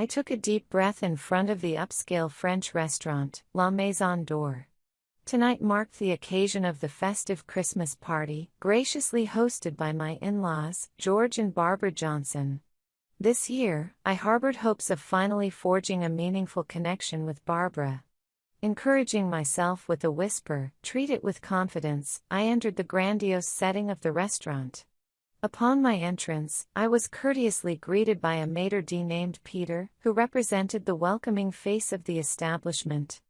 I took a deep breath in front of the upscale French restaurant, La Maison d'Or. Tonight marked the occasion of the festive Christmas party, graciously hosted by my in-laws, George and Barbara Johnson. This year, I harbored hopes of finally forging a meaningful connection with Barbara. Encouraging myself with a whisper, "Treat it with confidence," I entered the grandiose setting of the restaurant. Upon my entrance, I was courteously greeted by a maitre d' named Peter, who represented the welcoming face of the establishment.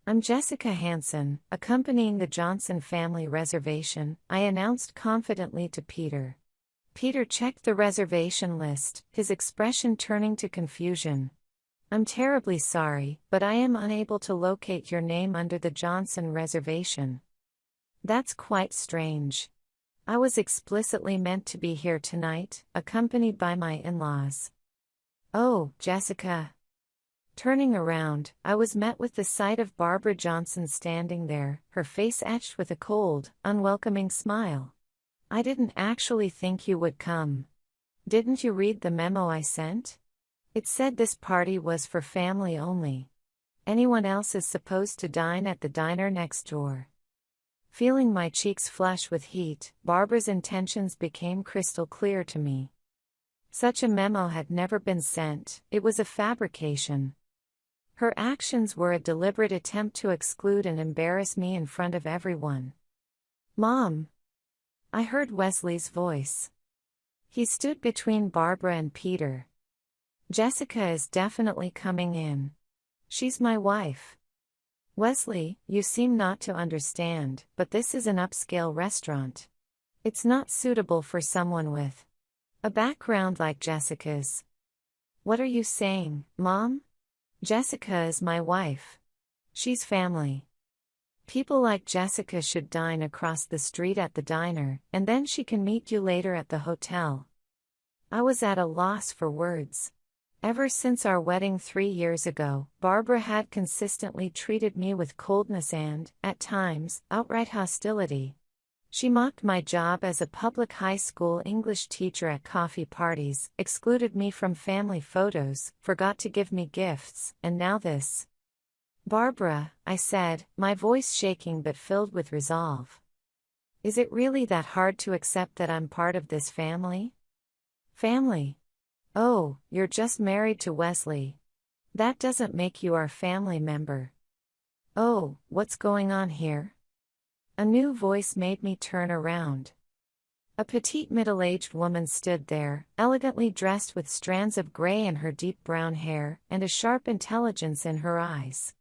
"I'm Jessica Hansen, accompanying the Johnson family reservation," I announced confidently to Peter. Peter checked the reservation list, his expression turning to confusion. "I'm terribly sorry, but I am unable to locate your name under the Johnson reservation." "That's quite strange. I was explicitly meant to be here tonight, accompanied by my in-laws." "Oh, Jessica." Turning around, I was met with the sight of Barbara Johnson standing there, her face etched with a cold, unwelcoming smile. "I didn't actually think you would come. Didn't you read the memo I sent? It said this party was for family only. Anyone else is supposed to dine at the diner next door." Feeling my cheeks flush with heat, Barbara's intentions became crystal clear to me. Such a memo had never been sent, it was a fabrication. Her actions were a deliberate attempt to exclude and embarrass me in front of everyone. "Mom!" I heard Wesley's voice. He stood between Barbara and Peter. "Jessica is definitely coming in. She's my wife." "Wesley, you seem not to understand, but this is an upscale restaurant. It's not suitable for someone with a background like Jessica's." "What are you saying, Mom? Jessica is my wife. She's family. People like Jessica should dine across the street at the diner, and then she can meet you later at the hotel." I was at a loss for words. Ever since our wedding 3 years ago, Barbara had consistently treated me with coldness and, at times, outright hostility. She mocked my job as a public high school English teacher at coffee parties, excluded me from family photos, forgot to give me gifts, and now this. "Barbara," I said, my voice shaking but filled with resolve. "Is it really that hard to accept that I'm part of this family?" "Family? Oh, you're just married to Wesley. That doesn't make you our family member." "Oh, what's going on here?" A new voice made me turn around. A petite middle-aged woman stood there, elegantly dressed with strands of gray in her deep brown hair, and a sharp intelligence in her eyes.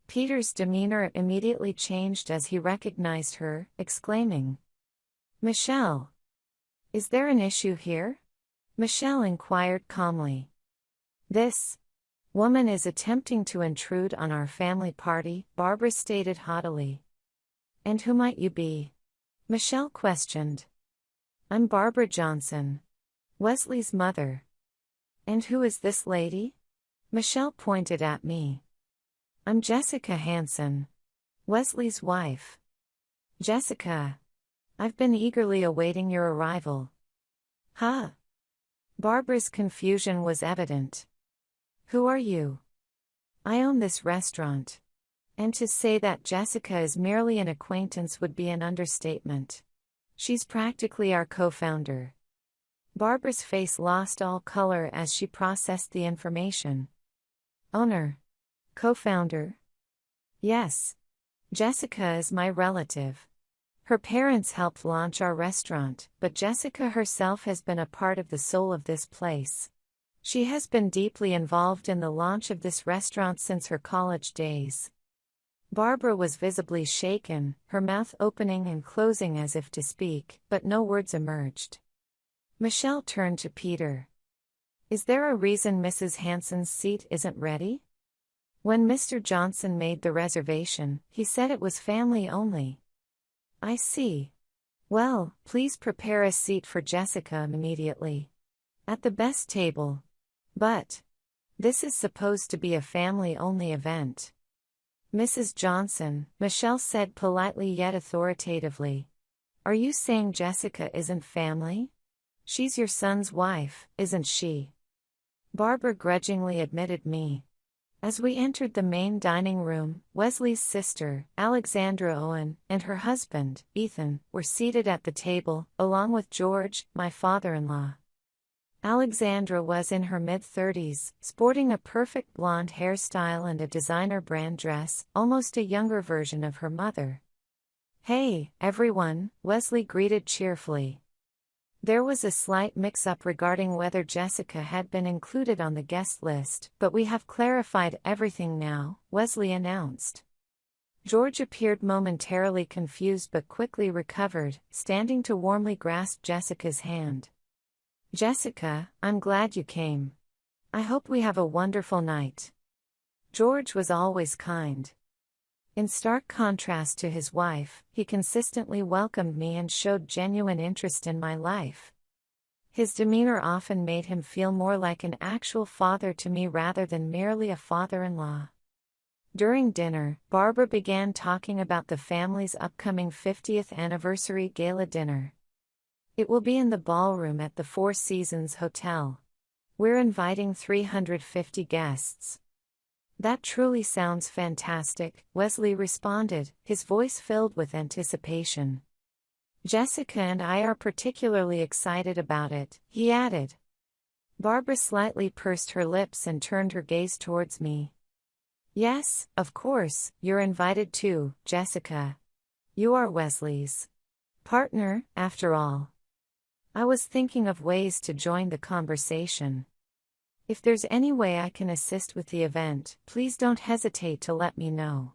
Peter's demeanor immediately changed as he recognized her, exclaiming, "Michelle! Is there an issue here?" Michelle inquired calmly. "This woman is attempting to intrude on our family party," Barbara stated haughtily. "And who might you be?" Michelle questioned. "I'm Barbara Johnson, Wesley's mother." "And who is this lady?" Michelle pointed at me. "I'm Jessica Hansen, Wesley's wife." "Jessica. I've been eagerly awaiting your arrival." "Huh?" Barbara's confusion was evident. "Who are you?" "I own this restaurant. And to say that Jessica is merely an acquaintance would be an understatement. She's practically our co-founder." Barbara's face lost all color as she processed the information. "Owner? Co-founder?" "Yes. Jessica is my relative. Her parents helped launch our restaurant, but Jessica herself has been a part of the soul of this place. She has been deeply involved in the launch of this restaurant since her college days." Barbara was visibly shaken, her mouth opening and closing as if to speak, but no words emerged. Michelle turned to Peter. "Is there a reason Mrs. Hansen's seat isn't ready?" "When Mr. Johnson made the reservation, he said it was family only." "I see. Well, please prepare a seat for Jessica immediately. At the best table. But this is supposed to be a family-only event." "Mrs. Johnson," Michelle said politely yet authoritatively. "Are you saying Jessica isn't family? She's your son's wife, isn't she?" Barbara grudgingly admitted me. As we entered the main dining room, Wesley's sister, Alexandra Owen, and her husband, Ethan, were seated at the table, along with George, my father-in-law. Alexandra was in her mid-30s, sporting a perfect blonde hairstyle and a designer brand dress, almost a younger version of her mother. "Hey, everyone," Wesley greeted cheerfully. There was a slight mix-up regarding whether Jessica had been included on the guest list, but we have clarified everything now, Wesley announced. George appeared momentarily confused but quickly recovered, standing to warmly grasp Jessica's hand. "Jessica, I'm glad you came. I hope we have a wonderful night." George was always kind. In stark contrast to his wife, he consistently welcomed me and showed genuine interest in my life. His demeanor often made him feel more like an actual father to me rather than merely a father-in-law. During dinner, Barbara began talking about the family's upcoming 50th anniversary gala dinner. It will be in the ballroom at the Four Seasons Hotel. We're inviting 350 guests. "That truly sounds fantastic," Wesley responded, his voice filled with anticipation. "Jessica and I are particularly excited about it," he added. Barbara slightly pursed her lips and turned her gaze towards me. "Yes, of course, you're invited too, Jessica. You are Wesley's partner, after all." I was thinking of ways to join the conversation. "If there's any way I can assist with the event, please don't hesitate to let me know.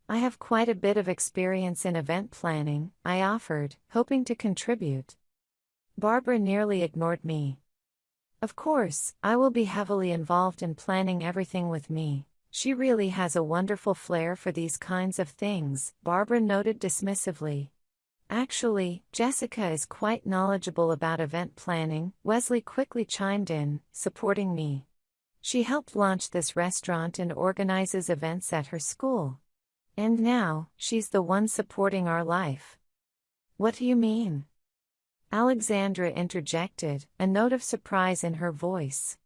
I have quite a bit of experience in event planning," I offered, hoping to contribute. Barbara nearly ignored me. "Of course, I will be heavily involved in planning everything with me. She really has a wonderful flair for these kinds of things," Barbara noted dismissively. "Actually, Jessica is quite knowledgeable about event planning," Wesley quickly chimed in, supporting me. "She helped launch this restaurant and organizes events at her school. And now, she's the one supporting our life." "What do you mean?" Alexandra interjected, a note of surprise in her voice.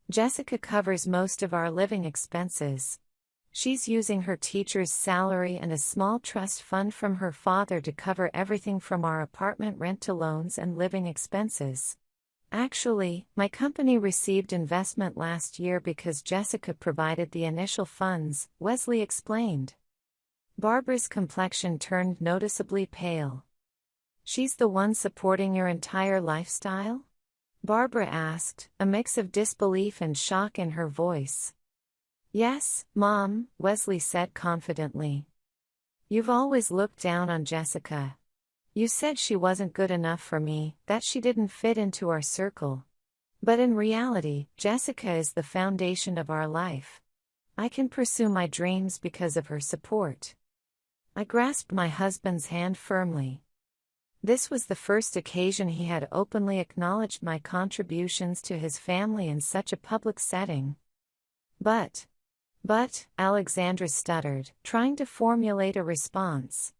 "Jessica covers most of our living expenses. She's using her teacher's salary and a small trust fund from her father to cover everything from our apartment rent to loans and living expenses. Actually, my company received investment last year because Jessica provided the initial funds," Wesley explained. Barbara's complexion turned noticeably pale. "She's the one supporting your entire lifestyle?" Barbara asked, a mix of disbelief and shock in her voice. "Yes, Mom," Wesley said confidently. "You've always looked down on Jessica. You said she wasn't good enough for me, that she didn't fit into our circle. But in reality, Jessica is the foundation of our life. I can pursue my dreams because of her support." I grasped my husband's hand firmly. This was the first occasion he had openly acknowledged my contributions to his family in such a public setting. But, Alexandra stuttered, trying to formulate a response.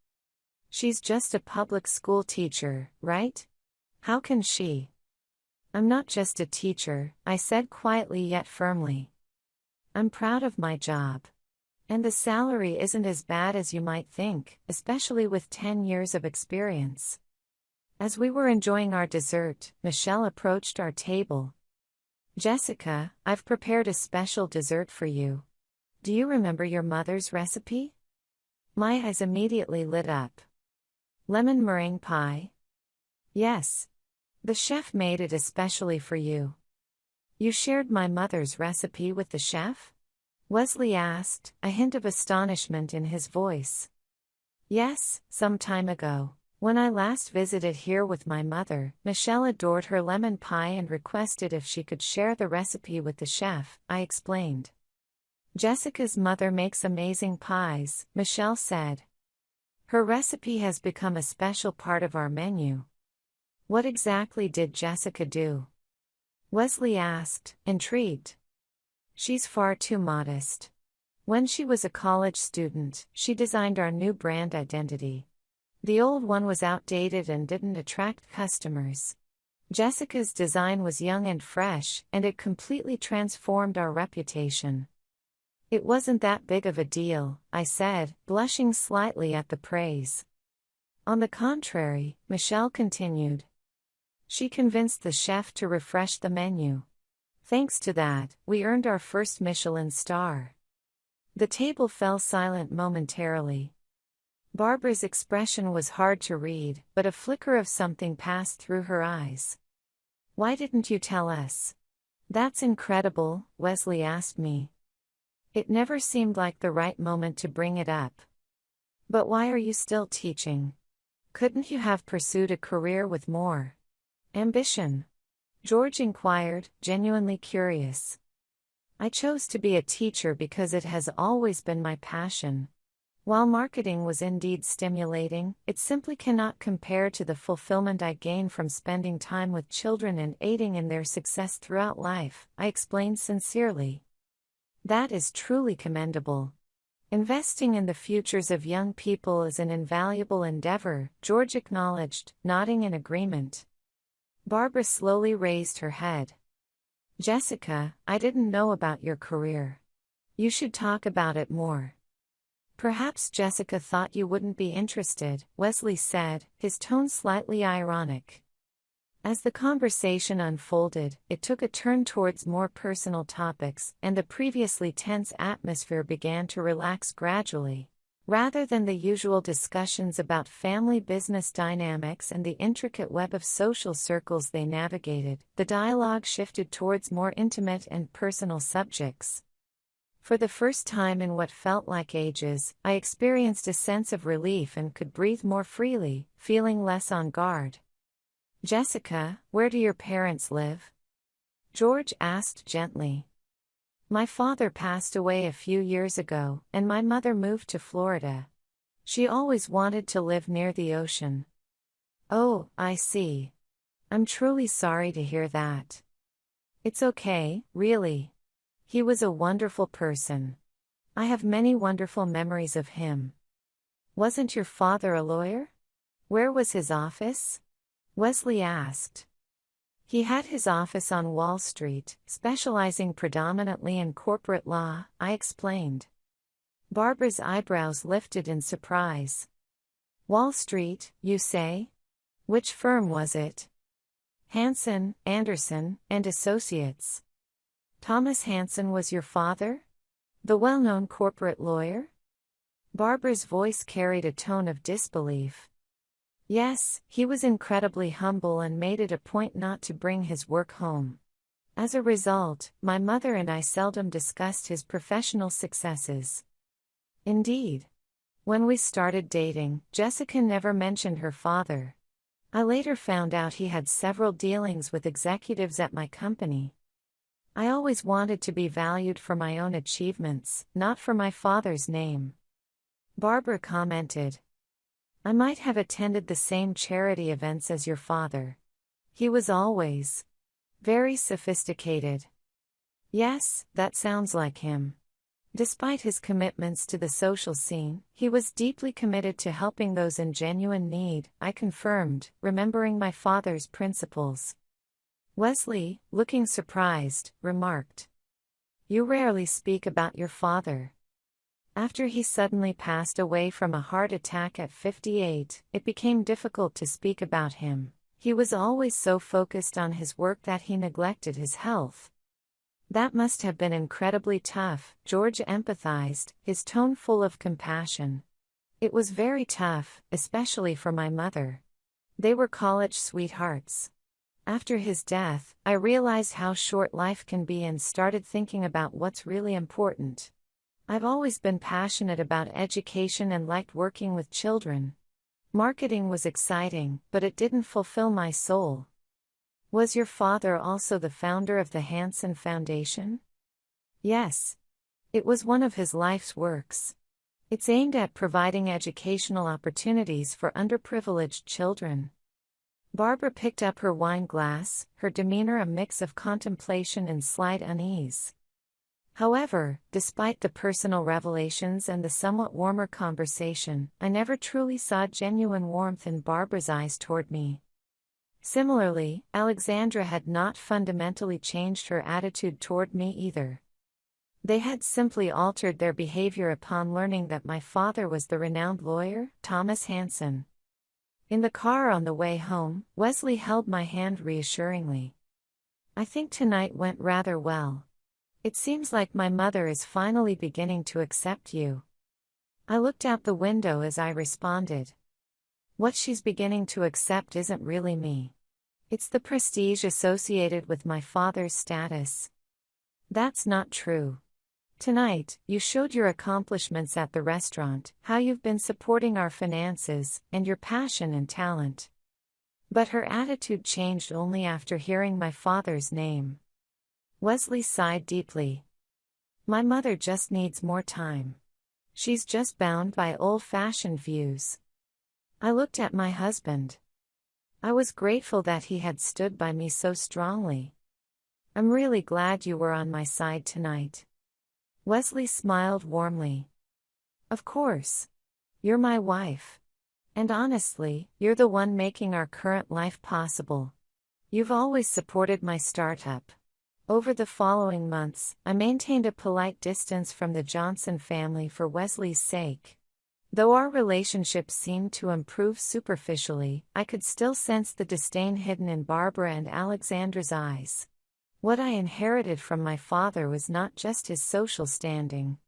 "She's just a public school teacher, right? How can she?" "I'm not just a teacher," I said quietly yet firmly. "I'm proud of my job. And the salary isn't as bad as you might think, especially with 10 years of experience." As we were enjoying our dessert, Michelle approached our table. "Jessica, I've prepared a special dessert for you. Do you remember your mother's recipe?" My eyes immediately lit up. "Lemon meringue pie?" "Yes. The chef made it especially for you." "You shared my mother's recipe with the chef?" Wesley asked, a hint of astonishment in his voice. "Yes, some time ago. When I last visited here with my mother, Michelle adored her lemon pie and requested if she could share the recipe with the chef," I explained. "Jessica's mother makes amazing pies," Michelle said. "Her recipe has become a special part of our menu." "What exactly did Jessica do?" Wesley asked, intrigued. "She's far too modest. When she was a college student, she designed our new brand identity. The old one was outdated and didn't attract customers. Jessica's design was young and fresh, and it completely transformed our reputation. It wasn't that big of a deal, I said, blushing slightly at the praise. On the contrary, Michelle continued. She convinced the chef to refresh the menu. Thanks to that, we earned our first Michelin star. The table fell silent momentarily. Barbara's expression was hard to read, but a flicker of something passed through her eyes. Why didn't you tell us? That's incredible, Wesley asked me. It never seemed like the right moment to bring it up. But why are you still teaching? Couldn't you have pursued a career with more ambition? George inquired, genuinely curious. I chose to be a teacher because it has always been my passion. While marketing was indeed stimulating, it simply cannot compare to the fulfillment I gain from spending time with children and aiding in their success throughout life, I explained sincerely. That is truly commendable. Investing in the futures of young people is an invaluable endeavor, George acknowledged, nodding in agreement. Barbara slowly raised her head. Jessica, I didn't know about your career. You should talk about it more. Perhaps Jessica thought you wouldn't be interested, Wesley said, his tone slightly ironic. As the conversation unfolded, it took a turn towards more personal topics, and the previously tense atmosphere began to relax gradually. Rather than the usual discussions about family business dynamics and the intricate web of social circles they navigated, the dialogue shifted towards more intimate and personal subjects. For the first time in what felt like ages, I experienced a sense of relief and could breathe more freely, feeling less on guard. Jessica, where do your parents live? George asked gently. My father passed away a few years ago, and my mother moved to Florida. She always wanted to live near the ocean. Oh, I see. I'm truly sorry to hear that. It's okay, really. He was a wonderful person. I have many wonderful memories of him. Wasn't your father a lawyer? Where was his office? Wesley asked. He had his office on Wall Street, specializing predominantly in corporate law, I explained. Barbara's eyebrows lifted in surprise. Wall Street, you say? Which firm was it? Hanson, Anderson, and Associates. Thomas Hanson was your father? The well-known corporate lawyer? Barbara's voice carried a tone of disbelief. Yes, he was incredibly humble and made it a point not to bring his work home. As a result, my mother and I seldom discussed his professional successes. Indeed. When we started dating, Jessica never mentioned her father. I later found out he had several dealings with executives at my company. I always wanted to be valued for my own achievements, not for my father's name. Barbara commented. I might have attended the same charity events as your father. He was always very sophisticated. Yes, that sounds like him. Despite his commitments to the social scene, he was deeply committed to helping those in genuine need, I confirmed, remembering my father's principles. Wesley, looking surprised, remarked. You rarely speak about your father. After he suddenly passed away from a heart attack at 58, it became difficult to speak about him. He was always so focused on his work that he neglected his health. That must have been incredibly tough, George empathized, his tone full of compassion. It was very tough, especially for my mother. They were college sweethearts. After his death, I realized how short life can be and started thinking about what's really important. I've always been passionate about education and liked working with children. Marketing was exciting, but it didn't fulfill my soul. Was your father also the founder of the Hanson Foundation? Yes. It was one of his life's works. It's aimed at providing educational opportunities for underprivileged children. Barbara picked up her wine glass, her demeanor a mix of contemplation and slight unease. However, despite the personal revelations and the somewhat warmer conversation, I never truly saw genuine warmth in Barbara's eyes toward me. Similarly, Alexandra had not fundamentally changed her attitude toward me either. They had simply altered their behavior upon learning that my father was the renowned lawyer, Thomas Hanson. In the car on the way home, Wesley held my hand reassuringly. "I think tonight went rather well. It seems like my mother is finally beginning to accept you." I looked out the window as I responded. "What she's beginning to accept isn't really me. It's the prestige associated with my father's status." "That's not true. Tonight, you showed your accomplishments at the restaurant, how you've been supporting our finances, and your passion and talent." But her attitude changed only after hearing my father's name. Wesley sighed deeply. "My mother just needs more time. She's just bound by old-fashioned views." I looked at my husband. I was grateful that he had stood by me so strongly. "I'm really glad you were on my side tonight." Wesley smiled warmly. "Of course. You're my wife. And honestly, you're the one making our current life possible. You've always supported my startup." Over the following months, I maintained a polite distance from the Johnson family for Wesley's sake. Though our relationship seemed to improve superficially, I could still sense the disdain hidden in Barbara and Alexandra's eyes. What I inherited from my father was not just his social standing.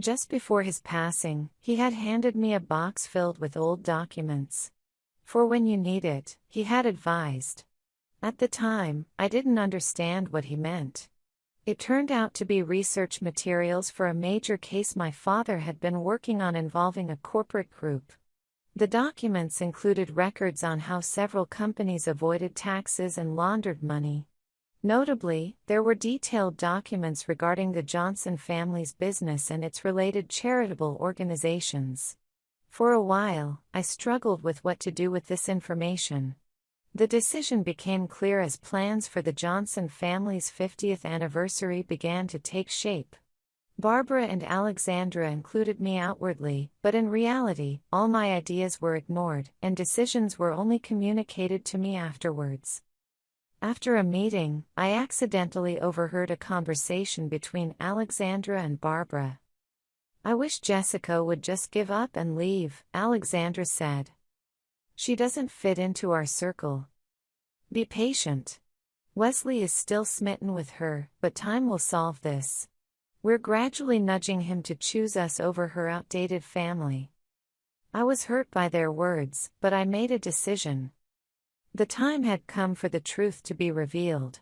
Just before his passing, he had handed me a box filled with old documents. "For when you need it," he had advised. At the time, I didn't understand what he meant. It turned out to be research materials for a major case my father had been working on involving a corporate group. The documents included records on how several companies avoided taxes and laundered money. Notably, there were detailed documents regarding the Johnson family's business and its related charitable organizations. For a while, I struggled with what to do with this information. The decision became clear as plans for the Johnson family's 50th anniversary began to take shape. Barbara and Alexandra included me outwardly, but in reality, all my ideas were ignored, and decisions were only communicated to me afterwards. After a meeting, I accidentally overheard a conversation between Alexandra and Barbara. "I wish Jessica would just give up and leave," Alexandra said. "She doesn't fit into our circle. Be patient. Wesley is still smitten with her, but time will solve this. We're gradually nudging him to choose us over her outdated family." I was hurt by their words, but I made a decision. The time had come for the truth to be revealed.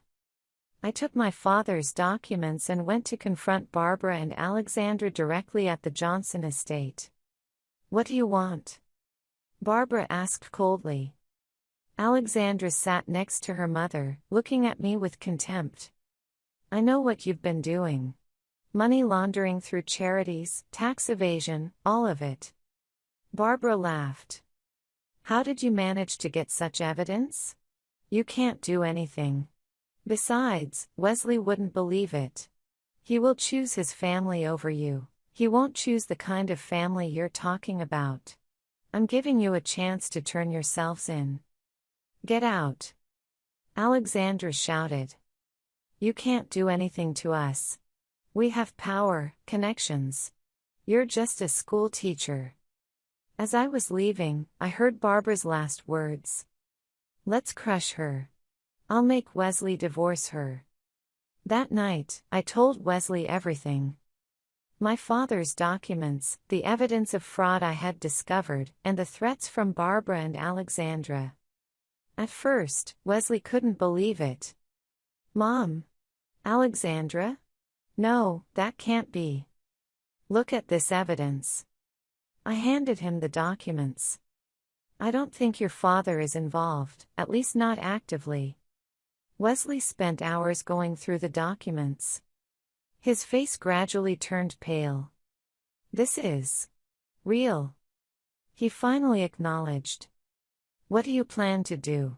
I took my father's documents and went to confront Barbara and Alexandra directly at the Johnson estate. "What do you want?" Barbara asked coldly. Alexandra sat next to her mother, looking at me with contempt. "I know what you've been doing. Money laundering through charities, tax evasion, all of it." Barbara laughed. "How did you manage to get such evidence? You can't do anything. Besides, Wesley wouldn't believe it. He will choose his family over you. He won't choose the kind of family you're talking about. I'm giving you a chance to turn yourselves in. Get out." Alexandra shouted. "You can't do anything to us. We have power, connections. You're just a school teacher." As I was leaving, I heard Barbara's last words. "Let's crush her. I'll make Wesley divorce her." That night, I told Wesley everything. My father's documents, the evidence of fraud I had discovered, and the threats from Barbara and Alexandra. At first, Wesley couldn't believe it. "Mom? Alexandra? No, that can't be. Look at this evidence." I handed him the documents. "I don't think your father is involved, at least not actively." Wesley spent hours going through the documents. His face gradually turned pale. "This is real," he finally acknowledged. "What do you plan to do?"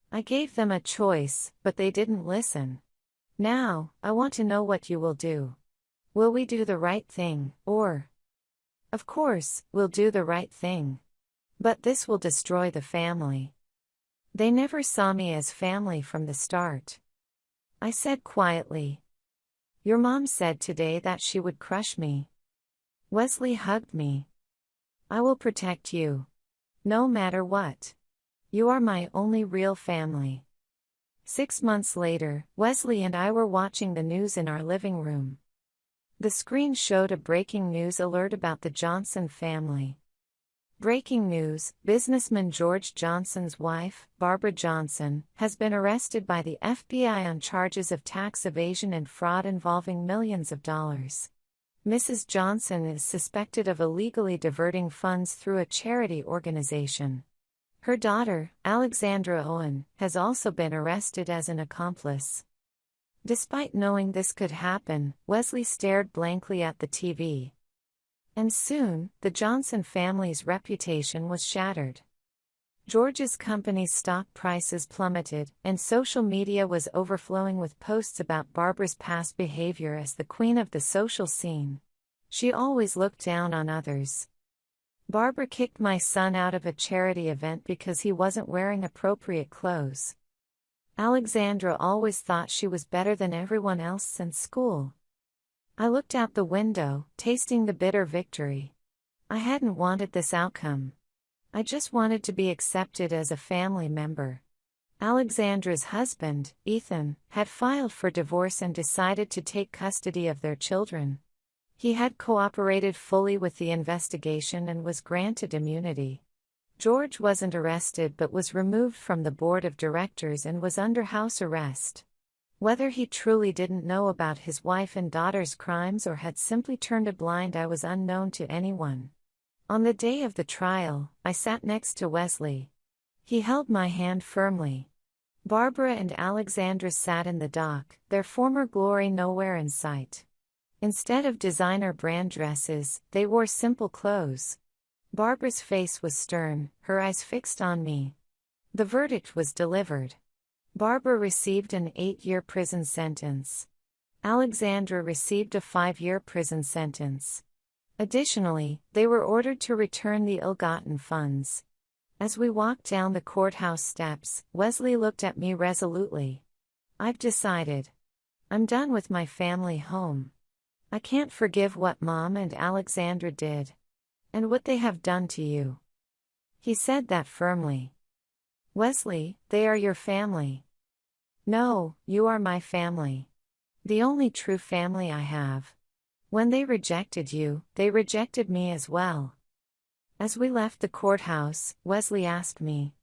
I gave them a choice, but they didn't listen. "Now, I want to know what you will do. Will we do the right thing, or—" "Of course, we'll do the right thing. But this will destroy the family." They never saw me as family from the start. I said quietly. Your mom said today that she would crush me. Wesley hugged me. I will protect you. No matter what. You are my only real family. 6 months later, Wesley and I were watching the news in our living room. The screen showed a breaking news alert about the Johnson family. Breaking news: businessman George Johnson's wife, Barbara Johnson, has been arrested by the FBI on charges of tax evasion and fraud involving millions of dollars. Mrs. Johnson is suspected of illegally diverting funds through a charity organization. Her daughter, Alexandra Owen, has also been arrested as an accomplice. Despite knowing this could happen, Wesley stared blankly at the TV. And soon, the Johnson family's reputation was shattered. George's company's stock prices plummeted, and social media was overflowing with posts about Barbara's past behavior as the queen of the social scene. She always looked down on others. Barbara kicked my son out of a charity event because he wasn't wearing appropriate clothes. Alexandra always thought she was better than everyone else since school. I looked out the window, tasting the bitter victory. I hadn't wanted this outcome. I just wanted to be accepted as a family member. Alexandra's husband, Ethan, had filed for divorce and decided to take custody of their children. He had cooperated fully with the investigation and was granted immunity. George wasn't arrested but was removed from the board of directors and was under house arrest. Whether he truly didn't know about his wife and daughter's crimes or had simply turned a blind eye was unknown to anyone. On the day of the trial, I sat next to Wesley. He held my hand firmly. Barbara and Alexandra sat in the dock, their former glory nowhere in sight. Instead of designer brand dresses, they wore simple clothes. Barbara's face was stern, her eyes fixed on me. The verdict was delivered. Barbara received an 8-year prison sentence. Alexandra received a 5-year prison sentence. Additionally, they were ordered to return the ill-gotten funds. As we walked down the courthouse steps, Wesley looked at me resolutely. I've decided. I'm done with my family home. I can't forgive what Mom and Alexandra did. And what they have done to you. He said that firmly. Wesley, they are your family. No, you are my family. The only true family I have. When they rejected you, they rejected me as well. As we left the courthouse, Wesley asked me,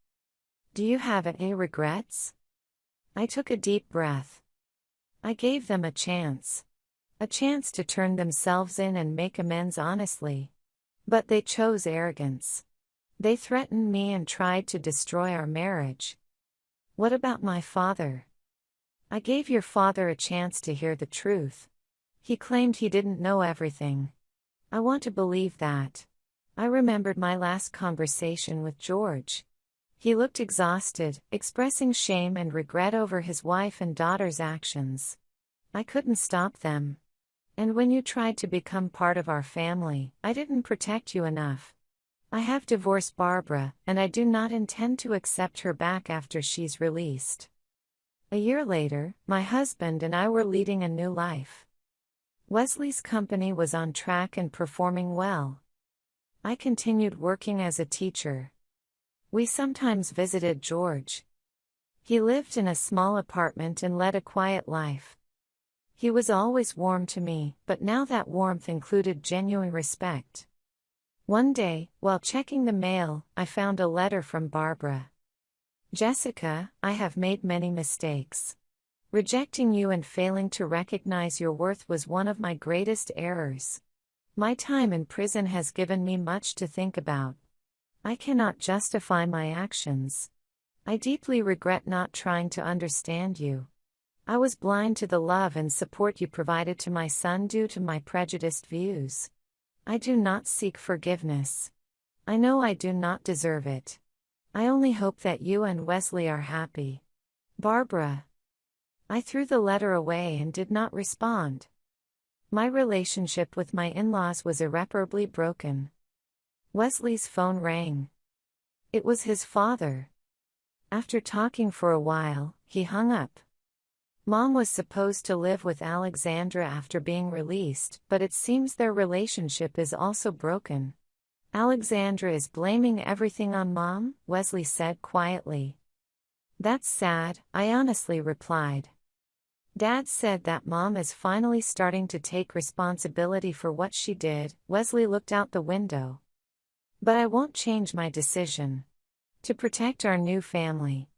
"Do you have any regrets?" I took a deep breath. I gave them a chance. A chance to turn themselves in and make amends honestly. But they chose arrogance. They threatened me and tried to destroy our marriage. What about my father? I gave your father a chance to hear the truth. He claimed he didn't know everything. I want to believe that. I remembered my last conversation with George. He looked exhausted, expressing shame and regret over his wife and daughter's actions. I couldn't stop them. And when you tried to become part of our family, I didn't protect you enough. I have divorced Barbara, and I do not intend to accept her back after she's released. A year later, my husband and I were leading a new life. Wesley's company was on track and performing well. I continued working as a teacher. We sometimes visited George. He lived in a small apartment and led a quiet life. He was always warm to me, but now that warmth included genuine respect. One day, while checking the mail, I found a letter from Barbara. Jessica, I have made many mistakes. Rejecting you and failing to recognize your worth was one of my greatest errors. My time in prison has given me much to think about. I cannot justify my actions. I deeply regret not trying to understand you. I was blind to the love and support you provided to my son due to my prejudiced views. I do not seek forgiveness. I know I do not deserve it. I only hope that you and Wesley are happy. Barbara. I threw the letter away and did not respond. My relationship with my in-laws was irreparably broken. Wesley's phone rang. It was his father. After talking for a while, he hung up. Mom was supposed to live with Alexandra after being released, but it seems their relationship is also broken. Alexandra is blaming everything on Mom, Wesley said quietly. That's sad, I honestly replied. Dad said that Mom is finally starting to take responsibility for what she did. Wesley looked out the window. But I won't change my decision. To protect our new family.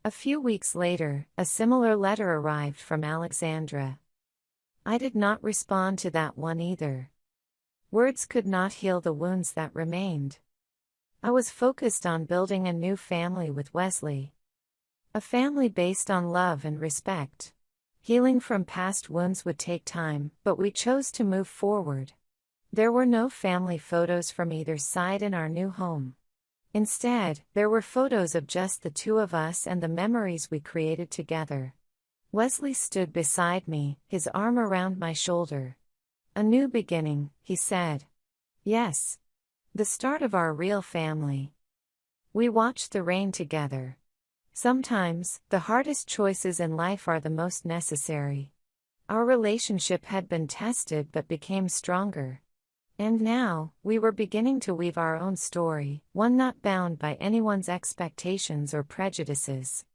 A few weeks later, a similar letter arrived from Alexandra. I did not respond to that one either. Words could not heal the wounds that remained. I was focused on building a new family with Wesley. A family based on love and respect. Healing from past wounds would take time, but we chose to move forward. There were no family photos from either side in our new home. Instead, there were photos of just the two of us and the memories we created together. Wesley stood beside me, his arm around my shoulder. A new beginning, he said. Yes. The start of our real family. We watched the rain together. Sometimes, the hardest choices in life are the most necessary. Our relationship had been tested but became stronger. And now, we were beginning to weave our own story, one not bound by anyone's expectations or prejudices.